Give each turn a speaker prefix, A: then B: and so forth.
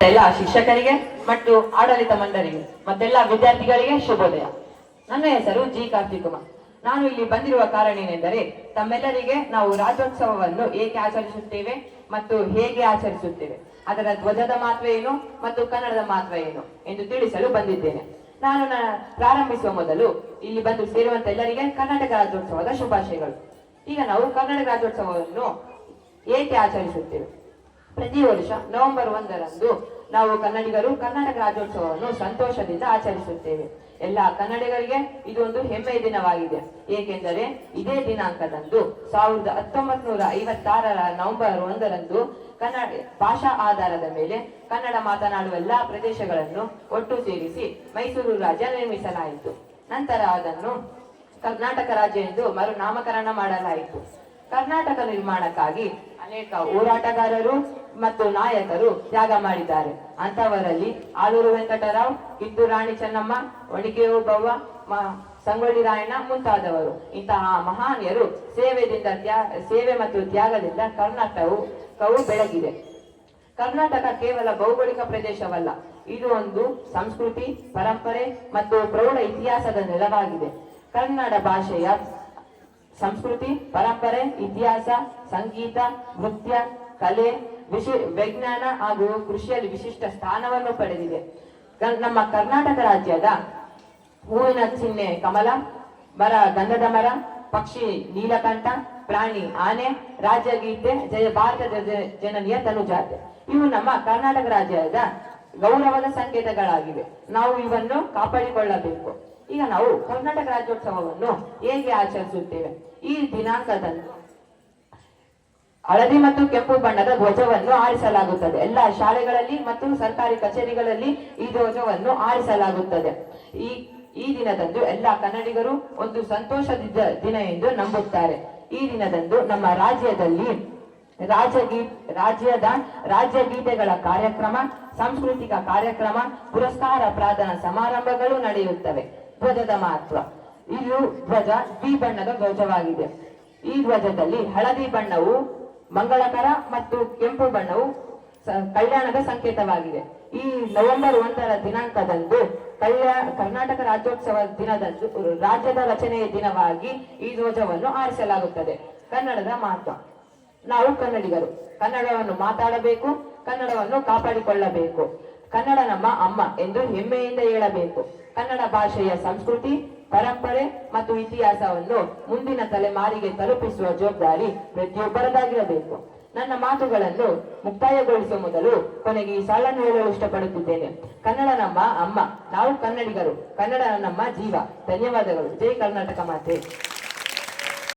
A: ಎಲ್ಲ ಶಿಕ್ಷಕರಿಗೆ ಮತ್ತು ಆಡಳಿತ ಮಂಡಳಿಗೆ ಮತ್ತೆಲ್ಲ ವಿದ್ಯಾರ್ಥಿಗಳಿಗೆ ಶುಭೋದಯ. ನನ್ನ ಹೆಸರು ಜಿ ಕಾರ್ತಿಕುಮಾರ್. ನಾನು ಇಲ್ಲಿ ಬಂದಿರುವ ಕಾರಣ ಏನೆಂದರೆ ತಮ್ಮೆಲ್ಲರಿಗೆ ನಾವು ರಾಜ್ಯೋತ್ಸವವನ್ನು ಏಕೆ ಆಚರಿಸುತ್ತೇವೆ ಮತ್ತು ಹೇಗೆ ಆಚರಿಸುತ್ತೇವೆ, ಅದರ ಧ್ವಜದ ಮಹತ್ವ ಏನು ಮತ್ತು ಕನ್ನಡದ ಮಹತ್ವ ಏನು ಎಂದು ತಿಳಿಸಲು ಬಂದಿದ್ದೇನೆ. ನಾನು ಪ್ರಾರಂಭಿಸುವ ಮೊದಲು ಇಲ್ಲಿ ಬಂದು ಸೇರುವಂತ ಎಲ್ಲರಿಗೆ ಕರ್ನಾಟಕ ರಾಜ್ಯೋತ್ಸವದ ಶುಭಾಶಯಗಳು. ಈಗ ನಾವು ಕರ್ನಾಟಕ ರಾಜ್ಯೋತ್ಸವವನ್ನು ಏಕೆ ಆಚರಿಸುತ್ತೇವೆ? ಪ್ರತಿ ವರ್ಷ ನವೆಂಬರ್ 1ರಂದು ನಾವು ಕನ್ನಡಿಗರು ಕರ್ನಾಟಕ ರಾಜ್ಯೋತ್ಸವವನ್ನು ಸಂತೋಷದಿಂದ ಆಚರಿಸುತ್ತೇವೆ. ಎಲ್ಲ ಕನ್ನಡಿಗರಿಗೆ ಇದು ಒಂದು ಹೆಮ್ಮೆಯ ದಿನವಾಗಿದೆ. ಏಕೆಂದರೆ ಇದೇ ದಿನಾಂಕದಂದು 1956ರ ನವೆಂಬರ್ 1ರಂದು ಕನ್ನಡ ಭಾಷಾ ಆಧಾರದ ಮೇಲೆ ಕನ್ನಡ ಮಾತನಾಡುವ ಎಲ್ಲಾ ಪ್ರದೇಶಗಳನ್ನು ಒಟ್ಟು ಸೇರಿಸಿ ಮೈಸೂರು ರಾಜ್ಯ ನಿರ್ಮಿಸಲಾಯಿತು. ನಂತರ ಅದನ್ನು ಕರ್ನಾಟಕ ರಾಜ್ಯ ಎಂದು ಮರುನಾಮಕರಣ ಮಾಡಲಾಯಿತು. ಕರ್ನಾಟಕ ನಿರ್ಮಾಣಕ್ಕಾಗಿ ಅನೇಕ ಹೋರಾಟಗಾರರು ಮತ್ತು ನಾಯಕರು ತ್ಯಾಗ ಮಾಡಿದ್ದಾರೆ. ಅಂತವರಲ್ಲಿ ಆಲೂರು ವೆಂಕಟರಾವ್, ಕಿತ್ತೂರು ರಾಣಿ ಚೆನ್ನಮ್ಮ, ಒಣಗೆ ಓಬವ್ವ, ಸಂಗೊಳ್ಳಿ ರಾಯಣ್ಣ ಮುಂತಾದವರು. ಇಂತಹ ಮಹಾನೀಯರು ಸೇವೆ ಮತ್ತು ತ್ಯಾಗದಿಂದ ಕರ್ನಾಟಕವು ಬೆಳಗಿದೆ. ಕರ್ನಾಟಕ ಕೇವಲ ಭೌಗೋಳಿಕ ಪ್ರದೇಶವಲ್ಲ, ಇದು ಒಂದು ಸಂಸ್ಕೃತಿ, ಪರಂಪರೆ ಮತ್ತು ಪ್ರೌಢ ಇತಿಹಾಸದ ನೆಲವಾಗಿದೆ. ಕನ್ನಡ ಭಾಷೆಯ ಸಂಸ್ಕೃತಿ, ಪರಂಪರೆ, ಇತಿಹಾಸ, ಸಂಗೀತ, ನೃತ್ಯ, ಕಲೆ, ವಿಜ್ಞಾನ ಹಾಗೂ ಕೃಷಿಯಲ್ಲಿ ವಿಶಿಷ್ಟ ಸ್ಥಾನವನ್ನು ಪಡೆದಿದೆ. ನಮ್ಮ ಕರ್ನಾಟಕ ರಾಜ್ಯದ ಹೂವಿನ ಚಿಹ್ನೆ ಕಮಲ, ಮರ ಗಂಧದ ಮರ, ಪಕ್ಷಿ ನೀಲಕಂಠ, ಪ್ರಾಣಿ ಆನೆ, ರಾಜ್ಯಗೀತೆ ಜಯ ಭಾರತ ಜನನಿಯ ತನುಜಾತೆ. ಇವು ನಮ್ಮ ಕರ್ನಾಟಕ ರಾಜ್ಯದ ಗೌರವದ ಸಂಕೇತಗಳಾಗಿವೆ. ನಾವು ಇವನ್ನು ಕಾಪಾಡಿಕೊಳ್ಳಬೇಕು. ಈಗ ನಾವು ಕರ್ನಾಟಕ ರಾಜ್ಯೋತ್ಸವವನ್ನು ಹೇಗೆ ಆಚರಿಸುತ್ತೇವೆ? ಈ ದಿನಾಂಕದಂದು ಹಳದಿ ಮತ್ತು ಕೆಂಪು ಬಣ್ಣದ ಧ್ವಜವನ್ನು ಆರಿಸಲಾಗುತ್ತದೆ. ಎಲ್ಲ ಶಾಲೆಗಳಲ್ಲಿ ಮತ್ತು ಸರ್ಕಾರಿ ಕಚೇರಿಗಳಲ್ಲಿ ಈ ಧ್ವಜವನ್ನು ಆರಿಸಲಾಗುತ್ತದೆ. ಈ ದಿನದಂದು ಎಲ್ಲ ಕನ್ನಡಿಗರು ಒಂದು ಸಂತೋಷದ ದಿನ ಎಂದು ನಂಬುತ್ತಾರೆ. ಈ ದಿನದಂದು ನಮ್ಮ ರಾಜ್ಯದಲ್ಲಿ ರಾಜ್ಯ ಗೀತೆಗಳ ಕಾರ್ಯಕ್ರಮ, ಸಾಂಸ್ಕೃತಿಕ ಕಾರ್ಯಕ್ರಮ, ಪುರಸ್ಕಾರ ಪ್ರಾರ್ಥನಾ ಸಮಾರಂಭಗಳು ನಡೆಯುತ್ತವೆ. ಧ್ವಜದ ಮಹತ್ವ: ಇದು ಧ್ವಜ ದ್ವಿಬಣ್ಣದ ಧ್ವಜವಾಗಿದೆ. ಈ ಧ್ವಜದಲ್ಲಿ ಹಳದಿ ಬಣ್ಣವು ಮಂಗಳಕರ ಮತ್ತು ಕೆಂಪು ಬಣ್ಣವು ಕಲ್ಯಾಣದ ಸಂಕೇತವಾಗಿದೆ. ಈ ನವೆಂಬರ್ 1ರ ದಿನಾಂಕದಂದು ಕರ್ನಾಟಕ ರಾಜ್ಯೋತ್ಸವ ದಿನದಂದು ರಾಜ್ಯದ ರಚನೆಯ ದಿನವಾಗಿ ಈ ಧ್ವಜವನ್ನು ಆರಿಸಲಾಗುತ್ತದೆ. ಕನ್ನಡದ ಮಹತ್ವ: ನಾವು ಕನ್ನಡಿಗರು ಕನ್ನಡವನ್ನು ಮಾತಾಡಬೇಕು, ಕನ್ನಡವನ್ನು ಕಾಪಾಡಿಕೊಳ್ಳಬೇಕು. ಕನ್ನಡ ನಮ್ಮ ಅಮ್ಮ ಎಂದು ಹೆಮ್ಮೆಯಿಂದ ಹೇಳಬೇಕು. ಕನ್ನಡ ಭಾಷೆಯ ಸಂಸ್ಕೃತಿ, ಪರಂಪರೆ ಮತ್ತು ಇತಿಹಾಸವನ್ನು ಮುಂದಿನ ತಲೆಮಾರಿಗೆ ತಲುಪಿಸುವ ಜವಾಬ್ದಾರಿ ಪ್ರತಿಯೊಬ್ಬರದಾಗಿರಬೇಕು. ನನ್ನ ಮಾತುಗಳನ್ನು ಮುಕ್ತಾಯಗೊಳಿಸುವ ಮೊದಲು ಕೊನೆಗೆ ಈ ಸಾಲನ್ನು ಹೇಳಲು ಇಷ್ಟಪಡುತ್ತಿದ್ದೇನೆ. ಕನ್ನಡ ನಮ್ಮ ಅಮ್ಮ, ನಾವು ಕನ್ನಡಿಗರು, ಕನ್ನಡ ನಮ್ಮ ಜೀವ. ಧನ್ಯವಾದಗಳು. ಜೈ ಕರ್ನಾಟಕ ಮಾತೆ.